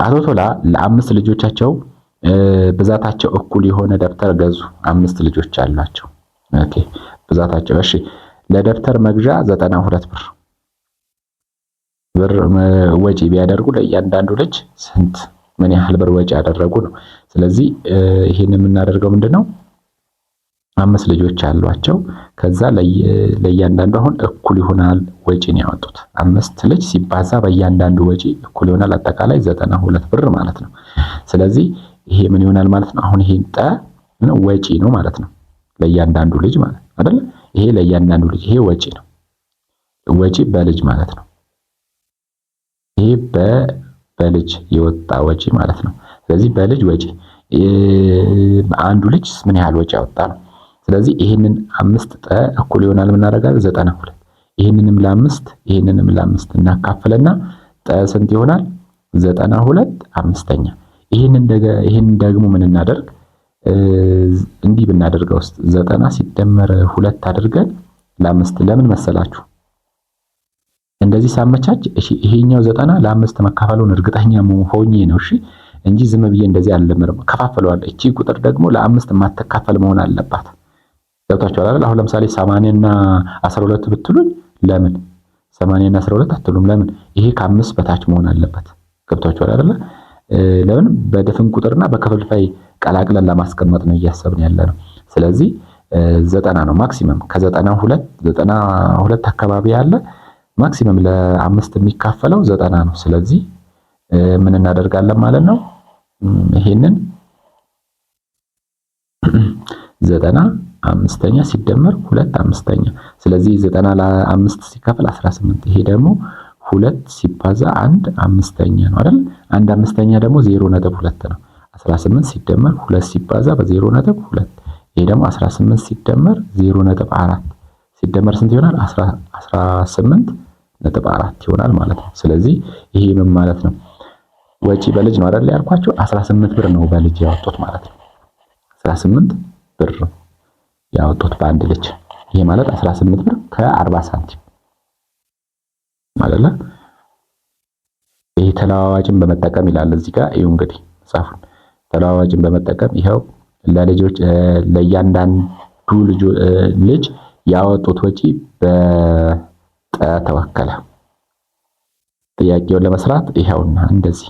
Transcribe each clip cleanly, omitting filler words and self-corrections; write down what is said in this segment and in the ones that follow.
አቶ ቶላ ለአምስት ልጆቻቸው ብዛታቸው እኩል የሆነ ደብተር ገዙ። 5 ልጆች አሏቸው። ኦኬ ብዛታቸው እሺ። ለደብተር መግዣ 92 ብር ወጪ ቢያደርጉ ለእያንዳንዱ ልጅ ስንት ምን ያህል ብር ወጪ ያደረጉ ነው። ስለዚህ ይሄን የምናደርገው ምንድነው 5 ልጆች አሏቸው። ከዛ ለእያንዳንዱ አሁን እኩል ይሆናል ወጪ ነው ያወጡት። 5 ልጅ ሲባዛ በእያንዳንዱ ወጪ እኩል ይሆናል አጠቃላይ 92 ብር ማለት ነው። ስለዚህ ይሄ ምን ይሆናል ማለት ነው? አሁን ይሄን ወጪ ነው ማለት ነው ለእያንዳንዱ ልጅ ማለት አይደል? ይሄ ለእያንዳንዱ ልጅ ይሄ ወጪ ነው። ወጪ በልጅ ማለት ነው። ይሄ በልጅ የወጣ ወጪ ማለት ነው። ስለዚህ በልጅ ወጪ አንዱ ልጅ ምን ያህል ወጪ ያወጣ ነው። ስለዚህ ይሄንን 5 እኩል ይሆናል ምን እናደርጋለን 92 ይሄንንም ይሄንንም ለ5 እናካፍልና ስንት ይሆናል 92 አምስተኛ። ይሄንን ደግሞ ምን እናደርግ እንዲህ ብናደርገው ውስጥ 90 ሲደመር 2 አድርገን ለ5 ለምን መሰላችሁ እንደዚህ ሳመቻች እሺ ይሄኛው 90 ለ5 መካፈሉን እርግጠኛ ሆኜ ነው እሺ እንጂ ዝም ብዬ እንደዚህ አልለመርም። ከፋፈለዋለሁ። እቺ ቁጥር ደግሞ ለ5 ማተካፈል መሆን አለባት። ገብታችኋል አይደል? አሁን ለምሳሌ 80 እና 12 ብትሉኝ ለምን 80 እና 12 አትሉም? ለምን? ይሄ ከ5 በታች መሆን አለበት። ገብታችኋል አይደል? ለምን በድፍን ቁጥርና በክፍልፋይ ቀላቅለን ለማስቀመጥ ነው እያሰብን ያለ ነው። ስለዚህ 90 ነው ማክሲመም። ከ92 አካባቢ ያለ ማክሲመም ለ5 የሚካፈለው 90 ነው። ስለዚህ ምን እናደርጋለን ማለት ነው? ይሄንን 90 አምስተኛ ሲደመር 2 አምስተኛ። ስለዚህ 90 ለ5 ሲካፈል 18። ይሄ ደግሞ 2 ሲባዛ 1 አምስተኛ ነው አይደል? 1 አምስተኛ ደግሞ 0.2 ነው። 18 ሲደመር 2 ሲባዛ በ0.2 ይሄ ደግሞ 18 ሲደመር 0.4 ሲደመር ስንት ይሆናል? 18.4 ይሆናል ማለት ነው። ስለዚህ ይሄ ምን ማለት ነው? ወጪ በልጅ ነው አይደል ያልኳቸው? 18 ብር ነው በልጅ ያወጡት ማለት ነው። 18 ብር ያወጡት በአንድ ልጅ። ይሄ ማለት 18 ብር ከ40 ሳንቲም ማለት ነው። ይሄ ተለዋዋጭን በመጠቀም ይላል እዚህ ጋር እዩ እንግዲህ መጽሐፉን ተለዋዋጭን በመጠቀም ይሄው ለልጆች ለእያንዳንዱ ልጅ ያወጡት ወጪ ተወከለ። ጥያቄውን ለመስራት ይሄውና እንደዚህ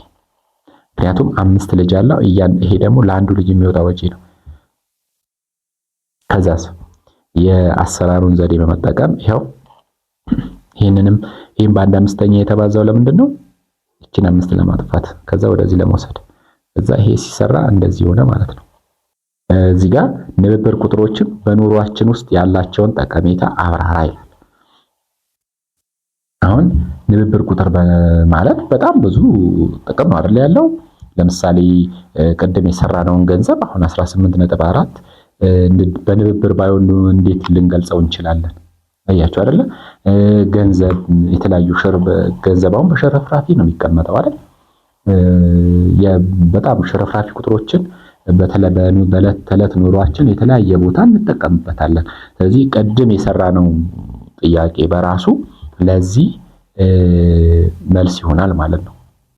ምክንያቱም 5 ልጅ አለው ይሄ ደግሞ ለአንዱ ልጅ የሚወጣ ወጪ ነው። ከዛስ የአሰራሩን ዘዴ በመጠቀም ይሄው ይሄን በአንድ አምስተኛ የተባዛው ለምንድን ነው? እቺን 5 ለማጥፋት ከዛ ወደዚህ ለመውሰድ ከዛ ይሄ ሲሰራ እንደዚህ ሆነ ማለት ነው። እዚህ ጋር ንብብር ቁጥሮችን በኑሯችን ውስጥ ያላቸውን ጠቀሜታ አብራራ ይላል። አሁን ንብብር ቁጥር ማለት በጣም ብዙ ጥቅም ነው አይደል ያለው። ለምሳሌ ቅድም የሰራነውን ገንዘብ አሁን 18.4 በንብብር ባይሆን እንዴት ልንገልጸው እንችላለን? አያችሁ አይደለ? ገንዘብ የተለያዩ ገንዘባውን በሽርፍራፊ ነው የሚቀመጠው አይደል? በጣም ሽርፍራፊ ቁጥሮችን በዕለት ተዕለት ኑሯችን የተለያየ ቦታ እንጠቀምበታለን። ስለዚህ ቅድም የሰራነው ጥያቄ በራሱ ለዚህ መልስ ይሆናል ማለት ነው።